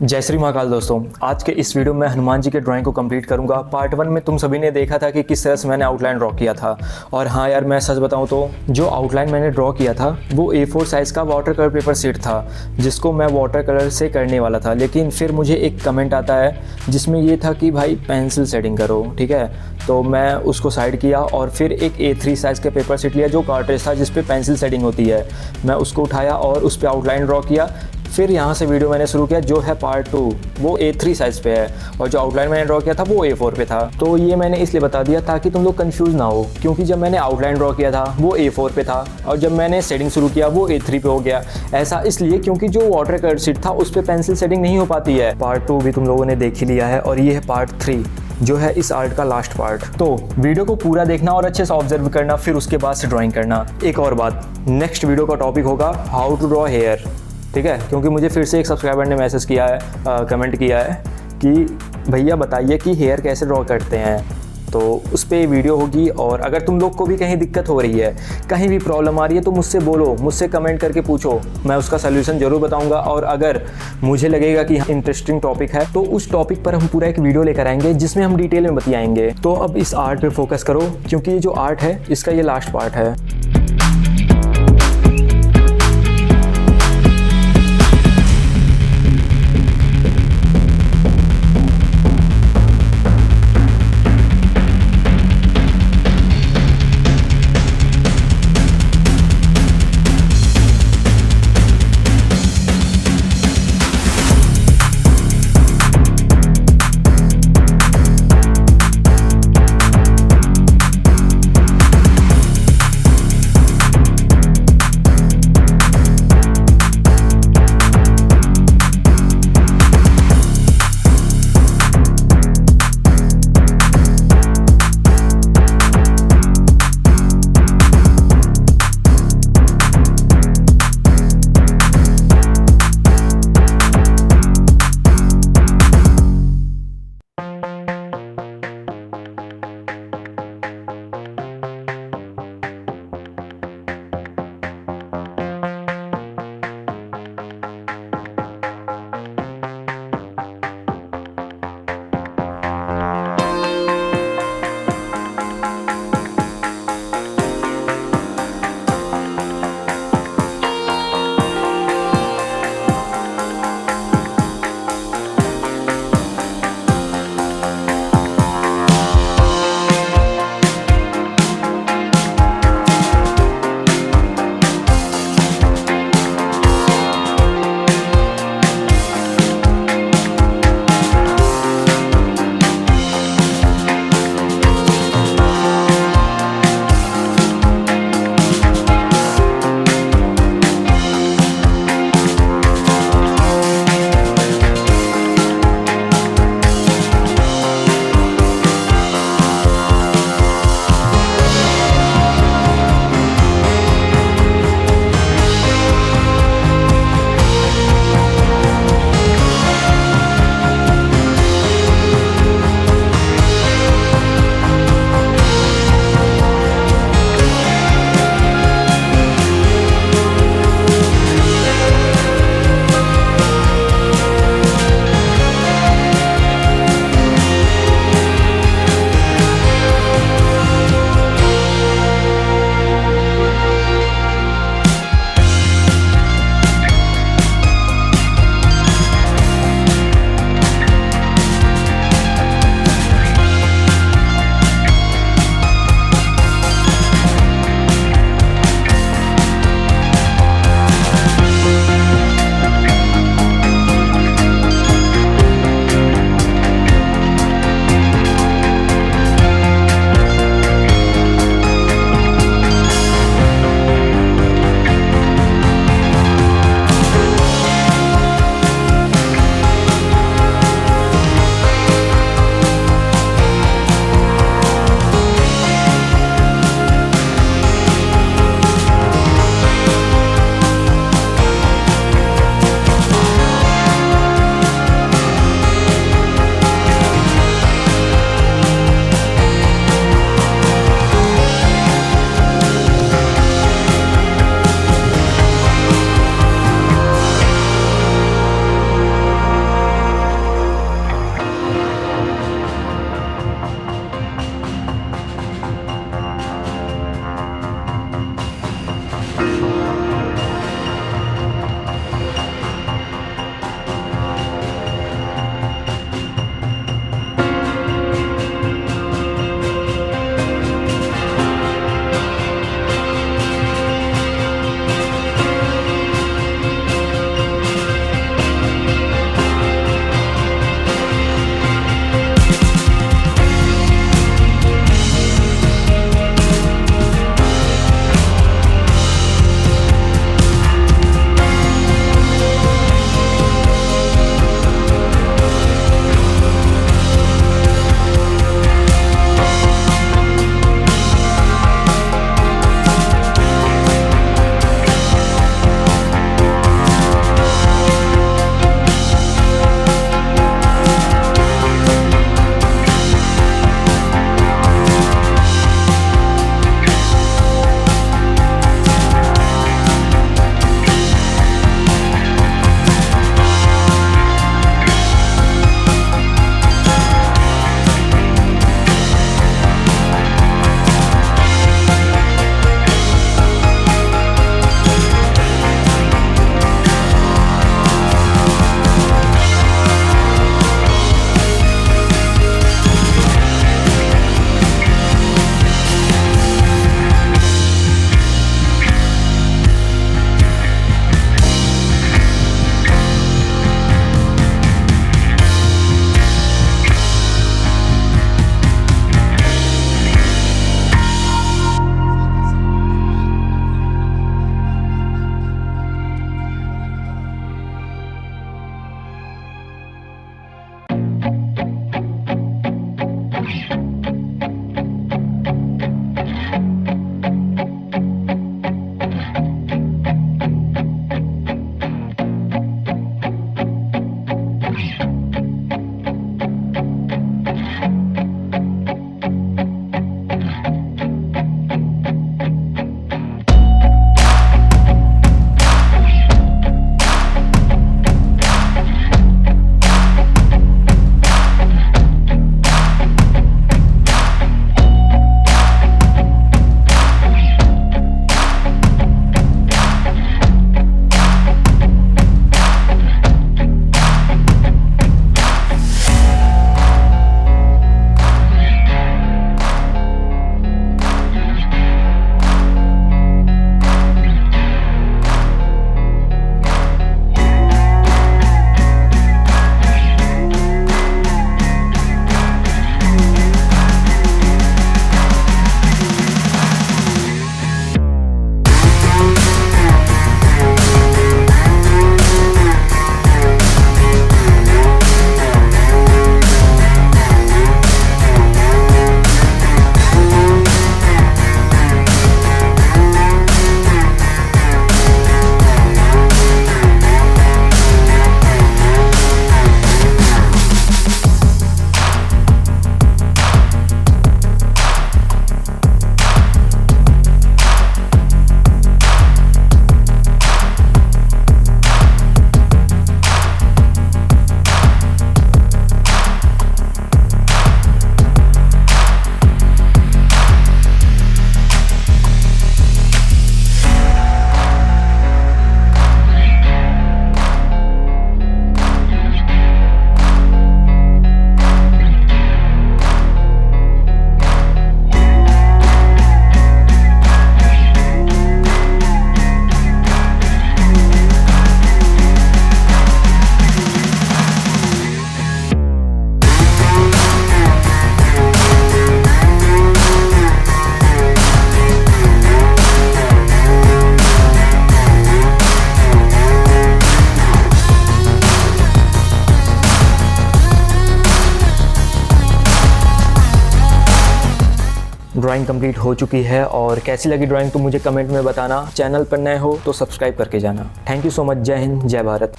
जय श्री महाकाल दोस्तों, आज के इस वीडियो में हनुमान जी के ड्राइंग को कंप्लीट करूंगा। पार्ट 1 में तुम सभी ने देखा था कि किस तरह से मैंने आउटलाइन ड्रॉ किया था। और हाँ यार, मैं सच बताऊं तो जो आउटलाइन मैंने ड्रॉ किया था वो A4 साइज़ का वाटर कलर पेपर शीट था, जिसको मैं वाटर कलर से करने वाला था। लेकिन फिर मुझे एक कमेंट आता है जिसमें ये था कि भाई पेंसिल शेडिंग करो, ठीक है। तो मैं उसको साइड किया और फिर एक A3 साइज़ का पेपर शीट लिया जो कार्ट्रिज था, जिस पे पेंसिल शेडिंग होती है। मैं उसको उठाया और उस पर आउटलाइन ड्रॉ किया। फिर यहाँ से वीडियो मैंने शुरू किया, जो है पार्ट 2, वो A3 साइज़ पे है और जो आउटलाइन मैंने ड्रॉ किया था वो A4 पे था। तो ये मैंने इसलिए बता दिया ताकि तुम लोग कंफ्यूज ना हो, क्योंकि जब मैंने आउटलाइन ड्रॉ किया था वो A4 पे था और जब मैंने शेडिंग शुरू किया वो A3 पे हो गया। ऐसा इसलिए क्योंकि जो वाटर कलर शीट था उस पर पेंसिल शेडिंग नहीं हो पाती है। पार्ट 2 भी तुम लोगों ने देख ही लिया है और ये है पार्ट 3, जो है इस आर्ट का लास्ट पार्ट। तो वीडियो को पूरा देखना और अच्छे से ऑब्जर्व करना, फिर उसके बाद से ड्राइंग करना। एक और बात, नेक्स्ट वीडियो का टॉपिक होगा हाउ टू ड्रॉ हेयर, ठीक है। क्योंकि मुझे फिर से एक सब्सक्राइबर ने मैसेज किया है, कमेंट किया है कि भैया बताइए कि हेयर कैसे ड्रॉ करते हैं। तो उस पर वीडियो होगी। और अगर तुम लोग को भी कहीं दिक्कत हो रही है, कहीं भी प्रॉब्लम आ रही है, तो मुझसे बोलो, मुझसे कमेंट करके पूछो, मैं उसका सलूशन ज़रूर बताऊंगा। और अगर मुझे लगेगा कि इंटरेस्टिंग टॉपिक है तो उस टॉपिक पर हम पूरा एक वीडियो लेकर आएंगे जिसमें हम डिटेल में बतियाएंगे। तो अब इस आर्ट पे फोकस करो, क्योंकि ये जो आर्ट है इसका ये लास्ट पार्ट है। ड्राइंग कंप्लीट हो चुकी है और कैसी लगी ड्राइंग तो मुझे कमेंट में बताना। चैनल पर नए हो तो सब्सक्राइब करके जाना। Thank you so much. जय हिंद, जय भारत।